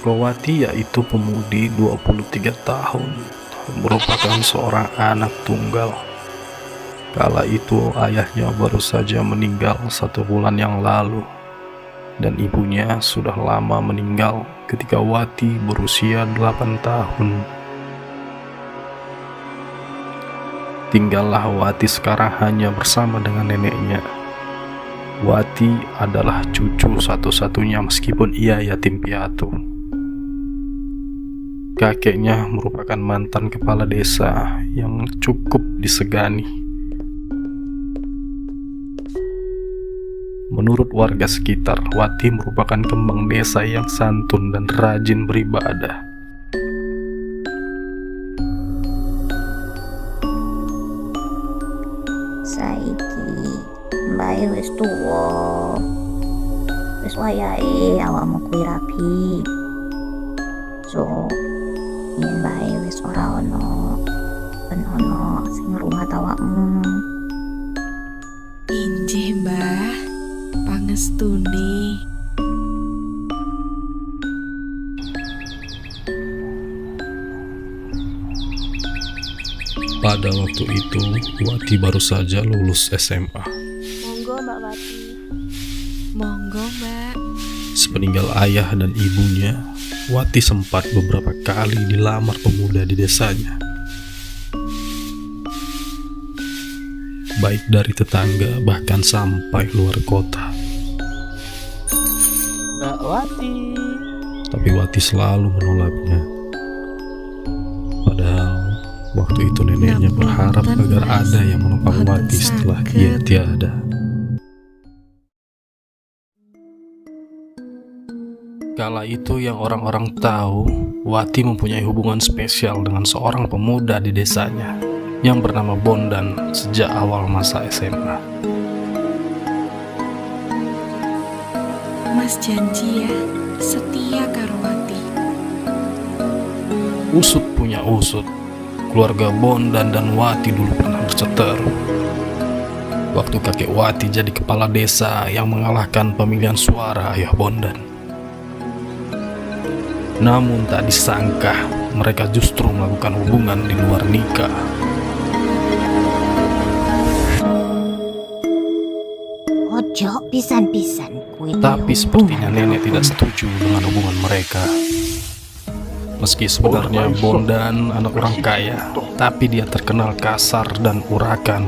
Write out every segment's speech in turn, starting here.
Sukawati yaitu pemudi 23 tahun, merupakan seorang anak tunggal. Kala itu ayahnya baru saja meninggal 1 bulan yang lalu, dan ibunya sudah lama meninggal ketika Wati berusia 8 tahun. Tinggallah Wati sekarang hanya bersama dengan neneknya. Wati adalah cucu satu-satunya meskipun ia yatim piatu. Kakeknya merupakan mantan kepala desa yang cukup disegani. Menurut warga sekitar, Wati merupakan kembang desa yang santun dan rajin beribadah. Saiki mbae wis tuwa, wis wayahe awakmu kuwi rapi. So yen bae wis ora ono sing ngrumat awakmu. Injih Mbah, pangestune. Pada waktu itu, Wati baru saja lulus SMA. Monggo Mbak Wati. Monggo Mbak. Sepeninggal ayah dan ibunya, Wati sempat beberapa kali dilamar pemuda di desanya. Baik dari tetangga bahkan sampai luar kota. Mbak Wati. Tapi Wati selalu menolaknya. Padahal waktu itu neneknya berharap agar ada yang menopang Wati setelah dia tiada. Kala itu yang orang-orang tahu, Wati mempunyai hubungan spesial dengan seorang pemuda di desanya yang bernama Bondan sejak awal masa SMA. Mas janji ya, setia karo Wati. Usut punya usut, keluarga Bondan dan Wati dulu pernah berseteru. Waktu kakek Wati jadi kepala desa yang mengalahkan pemilihan suara ayah Bondan. Namun tak disangka, mereka justru melakukan hubungan di luar nikah. Ojo pisan-pisan kuwi. Tapi sepertinya nenek tidak setuju dengan hubungan mereka. Meski sebenarnya Bondan anak orang kaya, tapi dia terkenal kasar dan urakan.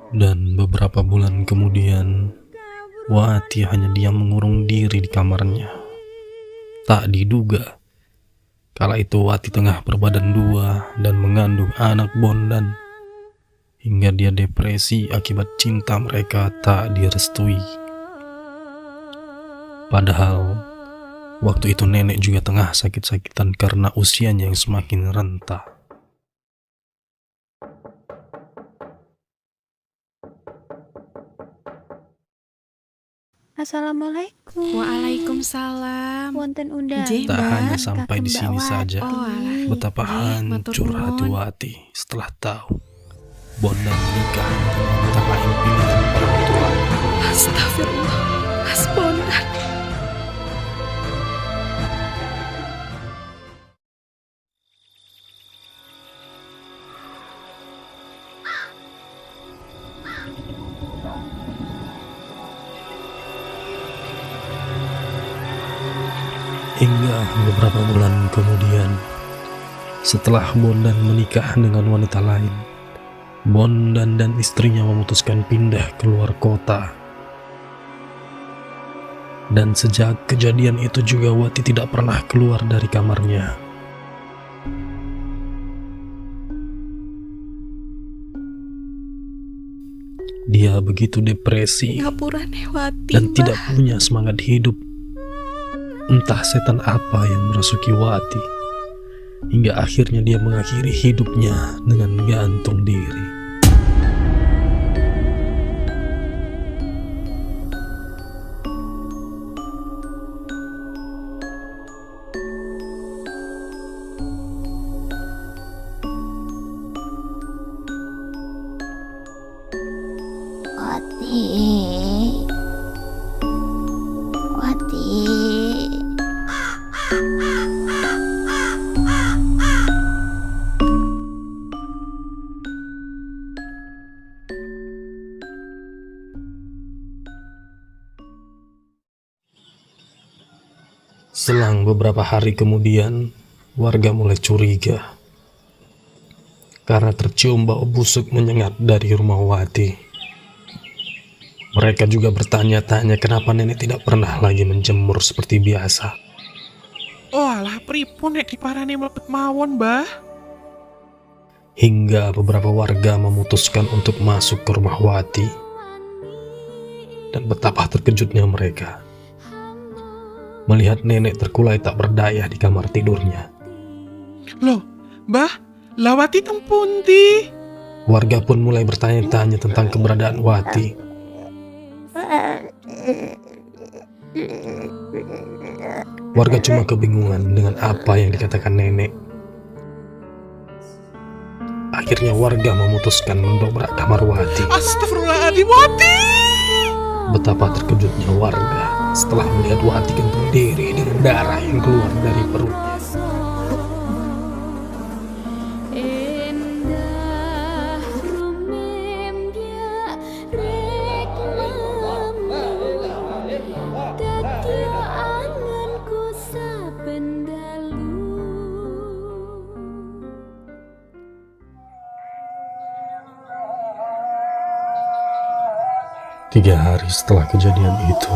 Dan beberapa bulan kemudian, Wati hanya diam mengurung diri di kamarnya. Tak diduga, kala itu Wati tengah berbadan 2 dan mengandung anak Bondan, hingga dia depresi akibat cinta mereka tak direstui. Padahal, waktu itu nenek juga tengah sakit-sakitan karena usianya yang semakin renta. Assalamualaikum. Waalaikumsalam. Wonten undangan. Injih, Tak Mbak. hanya sampai di sini saja, Oh alah. betapa Nggih, matur hancur hati nuwun. Wati setelah tahu Bondan menikah dengan wanita lain pilihan orang tua. Astagfirullah, Mas Bondan. Hingga beberapa bulan kemudian, setelah Bondan menikah dengan wanita lain, Bondan dan istrinya memutuskan pindah keluar kota. Dan sejak kejadian itu juga Wati tidak pernah keluar dari kamarnya. Dia begitu depresi Ngapurane Wati, dan tidak Mbah. punya semangat hidup. Entah setan apa yang merasuki Wati, hingga akhirnya dia mengakhiri hidupnya dengan gantung diri. Wati. Wati. Selang beberapa hari kemudian, warga mulai curiga karena tercium bau busuk menyengat dari rumah Wati. Mereka juga bertanya-tanya kenapa nenek tidak pernah lagi menjemur seperti biasa. Oh alah pripun nek diparani mlebet mawon, Mbah? Hingga beberapa warga memutuskan untuk masuk ke rumah Wati. Dan betapa terkejutnya mereka melihat nenek terkulai tak berdaya di kamar tidurnya. Loh, Mbah, Lawati teng pundi? Warga pun mulai bertanya-tanya tentang keberadaan Wati. Warga cuma kebingungan dengan apa yang dikatakan nenek. Akhirnya warga memutuskan mendobrak kamar Wati. Astagfirullahaladzim, Wati! Betapa terkejutnya warga setelah melihat Wati gantung diri dengan darah yang keluar dari perutnya. Tiga hari setelah kejadian itu,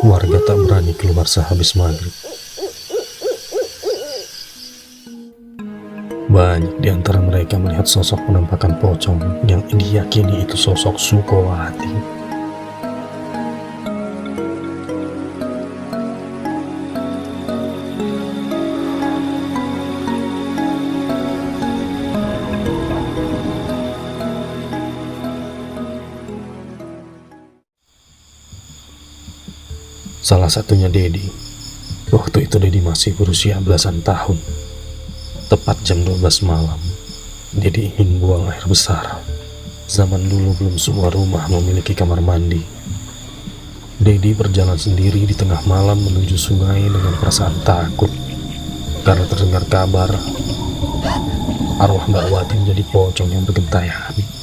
warga tak berani keluar sehabis maghrib. Banyak di antara mereka melihat sosok penampakan pocong yang diyakini itu sosok Sukowati. Salah satunya Dedi. Waktu itu Dedi masih berusia belasan tahun. Tepat jam 12 malam, Dedi ingin buang air besar. Zaman dulu belum semua rumah memiliki kamar mandi. Dedi berjalan sendiri di tengah malam menuju sungai dengan perasaan takut karena terdengar kabar arwah Mbak Wati menjadi pocong yang bergentayangan.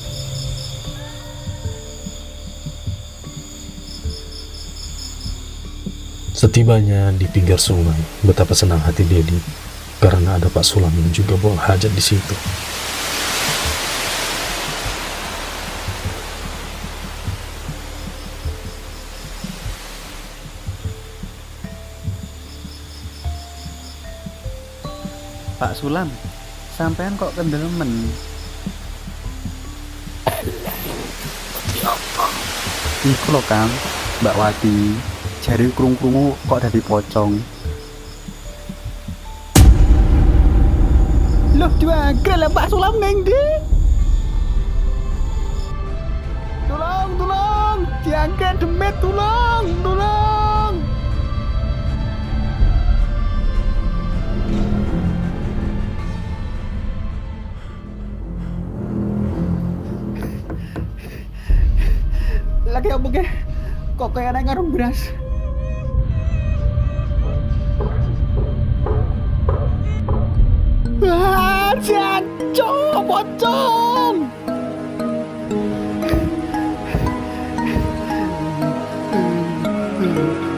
Setibanya di pinggir sungai, betapa senang hati Dedi karena ada Pak Sulam yang juga buang hajat di situ. Pak Sulam, sampean kok kendelemen? Iku lho Kang, Mbak Wati. Jari krungu-krungu kok dadi pocong. Loh, juga lah Pak Sulam neng di. Tolong, diangkat demit, tolong. Lagi apa ke? Kok kayak ada ngarung beras? Jancok, pocong!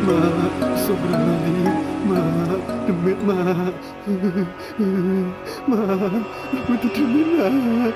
Mak, sobranali, mak, demit mak, mak, betul demit mak.